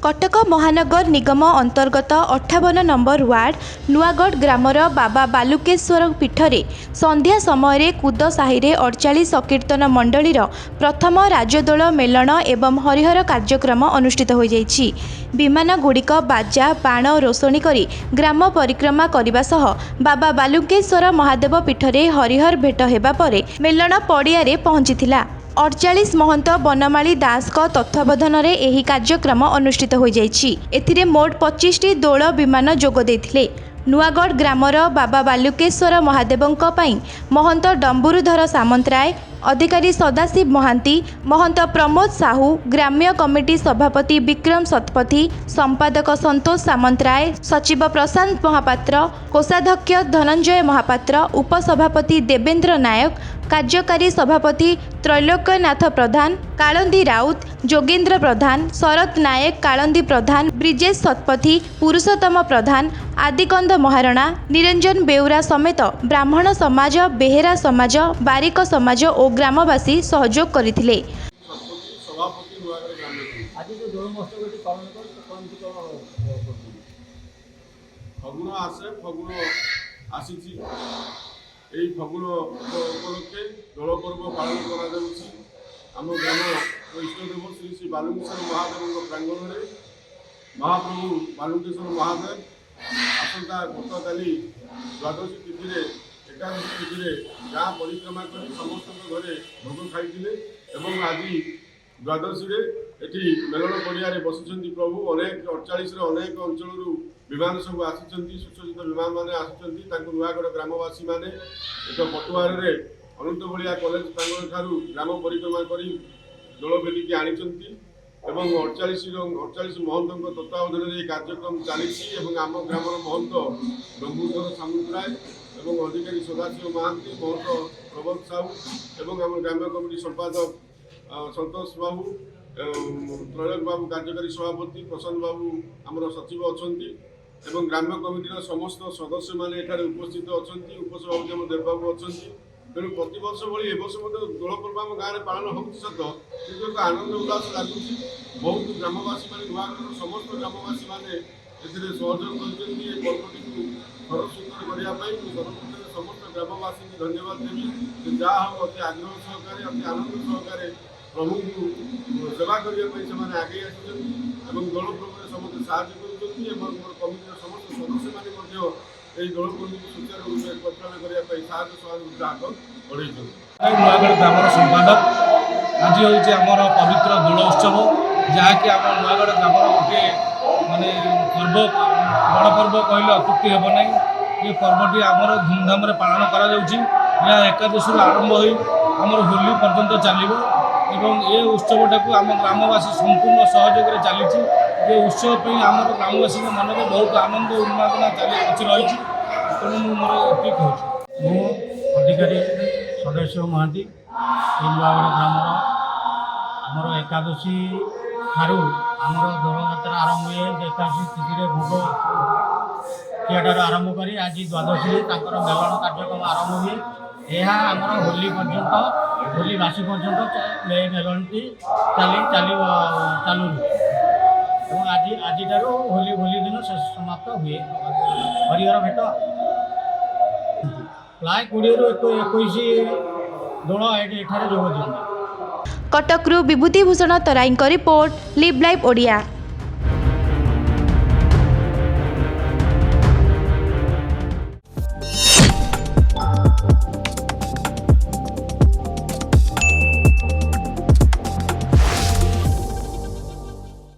कटक महानगर निगम अंतर्गत 58 number ward Nuagarh grammar बाबा बालुकेश्वर पीठरे संध्या समय कुद साहि 48 संकीर्तन मंडलीर प्रथम राजदोल मेलन एवं हरिहर कार्यक्रम अनुष्ठित हो जाइछि। विमान गुड़िक बाजा बाण रोषणी करी ग्राम परिक्रमा करने सह बाबा बालुकेश्वर महादेव पीठरे हरिहर भेट हेबा परे मेलन पड़िया पहुंचीथिला। 48 महंत बनमाली दास तत्वावधान में यह कार्यक्रम अनुष्ठित हो जाइछि। एथिरे मोट 25टी दोल विमान जोग देथिले। नुआगढ़ ग्रामर बाबा बालुकेश्वर महादेवंक पई महंत डंबुरुधर सामंतराय, अधिकारी सदाशिव महांती, महंत प्रमोद साहू, ग्राम्य कमिटी सभापति विक्रम शतपथी, संपादक संतोष सामंतराय, सचिव प्रशांत महापात्र, कोषाध्यक्ष धनंजय महापात्र, उपसभापति देवेंद्र नायक, कार्यकारी सभापति त्रैलोक्यनाथ प्रधान, कालंदी राउत, जोगेंद्र प्रधान, शरद नायक, कालंदी प्रधान, ब्रिजेश शतपथी, पुरुषोत्तम प्रधान, आदिकंद महारणा, निरंजन बेउरा समेत ब्राह्मण समाज, बेहेरा समाज, बारिक समाज और ग्रामवासी सहयोग करथिले। এই ফগুণ উপলক্ষে দোল পর্ব পালন করা যাচ্ছে। আম গ্রাম ইষ্টদেব শ্রী শ্রী বালুকেশ্বর মহাদেব প্রাঙ্গণে মহাপ্রভু বালুকেশ্বর মহাদেব আসন্তা গতকালি দ্বাদশী তিথিরে একাদশী তিথিরে গাঁ পরিক্রমা করে সমস্ত ঘরে ভোগ খাইলে এবং আজি দ্বাদশীরে এটি মেলন পড়িয়ারে বসিଛନ୍ତି প্রভু। অনেক 48 অনেক অঞ্চলରୁ विमान सब आसी सुसज्जित विमान मैंने आसुच्च नुआगढ़ ग्रामवासी मैंने एक पटुआर अनंत बलिया कलेज प्रांगण ठार ग्राम परिक्रमा कर दोल बेदी आनी 48 महंत तत्वावधान में कार्यक्रम चली आम ग्राम महंत डंबुधर सामंतराय और अधिकारी सदाशिव महांती, महंत प्रमोद साहू और आम ग्राम्य कमिटी संपादक संतोष बाबू, त्रैलोक बाबू कार्यकारी सभापति, प्रशांत बाबू आमर सचिव अच्छा एवं ग्राम्य कमिटीर समस्त सदस्य मैंने एठारे उपस्थित अच्छा, उपसभापति आम देवबाबू अच्छा। तेणु प्रत वर्ष भाई ए वर्ष दोल पर्व आम गाँव में पालन हो सत कि एक आनंद उल्लास लगुच। बहुत ग्रामवासी मैंने नुआगढ़ समस्त ग्रामवासी मैंने सहयोग कर पर्वटी घर सुंदर करने सर्वप्रथम समस्त ग्रामवासी को धन्यवाद देवी। जहाँ हम अति आग्रह सहकार अति आनंद सहकार प्रभु को सेवा करने से आगे आसुच्च दोल पर्व समस्त साहय कर कमिटर समस्त सदस्य मैंने दोल पर्व को सुचारू रूप से परिचालन करने साहय सहयोग बढ़े। नुआगढ़ ग्रामर संपादक आज हूँ आमर पवित्र दोल उत्सव जहाँकि आम नुआगढ़ ग्रामर गोटे मानने पर्व बड़ पर्व कहले अत्युक्ति हेब ना। ये पर्वटी आमर धूमधाम पालन करा एकादशी आरंभ हो आमर होली पर्यंत चलो एवं ये उत्सवटा को आम ग्रामवासी संपूर्ण सहयोग चली। ये उत्सव पर आम ग्रामवासी मन में बहुत आनंद उन्मादना चली रही। तेणु मोर ठीक हो अधिकारी सदाशिव महांती नुआगढ़ ग्रामर आमर एकादशी ठारू आमर दोल यात्रा आरंभ हुए। एकादशी तिथि भोग खियाठार आरंभ कर आज द्वादशी मेलन कार्यक्रम आरंभ हुए। यह आमर होली पर्यंत होली बासी पर्यंत मेलनटी चलू आज होली होली दिन समाप्त हुए। हरिहर भेट प्राय 20 ରୁ 21 दोल एठारे जोग दिए। कटकरू विभूति भूषण तराईंक रिपोर्ट लिव लाइव ओडिया।